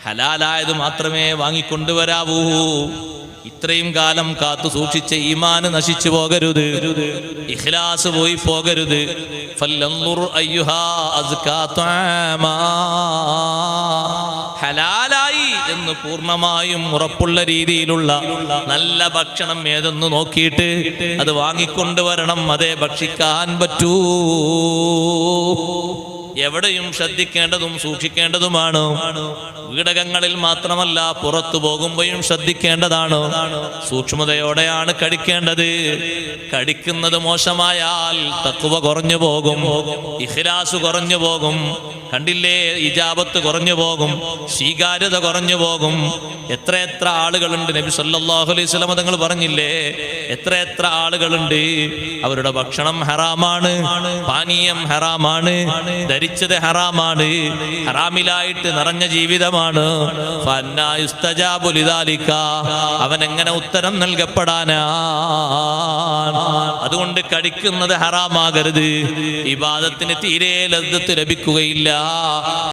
ഹലാലായത് മാത്രമേ വാങ്ങിക്കൊണ്ടുവരാവൂ. ഇത്രയും കാലം കാത്തു സൂക്ഷിച്ച ഈമാൻ നശിച്ചു പോകരുത്, ഇഖ്ലാസ് പോയി പോകരുത്. ഫല്ലൻദുർ അയ്യുഹാ അസ്കാ തആമാ, ഹലാലായി എന്ന് പൂർണ്ണമായും ഉറപ്പുള്ള രീതിയിലുള്ള നല്ല ഭക്ഷണം ഏതെന്ന് നോക്കിയിട്ട് അത് വാങ്ങിക്കൊണ്ടുവരണം, അതേ ഭക്ഷിക്കാൻ പറ്റൂ. എവിടെയും ശ്രദ്ധിക്കേണ്ടതും സൂക്ഷിക്കേണ്ടതുമാണ്. വീടകങ്ങളിൽ മാത്രമല്ല, പുറത്തു പോകുമ്പോഴും ശ്രദ്ധിക്കേണ്ടതാണ്. സൂക്ഷ്മതയോടെയാണ് കഴിക്കേണ്ടത്. കഴിക്കുന്നത് മോശമായാൽ തഖ്വ കുറഞ്ഞു പോകും, ഇഖ്ലാസ് കുറഞ്ഞു പോകും. കണ്ടില്ലേ, ഇജാബത്ത് കുറഞ്ഞു പോകും, സ്വീകാര്യത കുറഞ്ഞു പോകും. എത്ര ആളുകളുണ്ട്, നബി സല്ലല്ലാഹു അലൈഹി വസല്ലം തങ്ങൾ പറഞ്ഞില്ലേ, എത്ര ആളുകളുണ്ട് അവരുടെ ഭക്ഷണം ഹറാമാണ്, പാനീയം ഹറാമാണ്, ധരിച്ചത് ഹറാമാണ്, ഹറാമിലായിട്ട് നിറഞ്ഞ ജീവിതമാണ്. ഫഅന്നാ യുസ്തജാബു ലിദാലിക, അവൻ എങ്ങനെ ഉത്തരം നൽകപ്പെടാനാ? അതുകൊണ്ട് കഴിക്കുന്നത് ഹറാമാകരുത്, ഇബാദത്തിന് തീരെ ലദ്ദത്ത് ലഭിക്കുകയില്ല.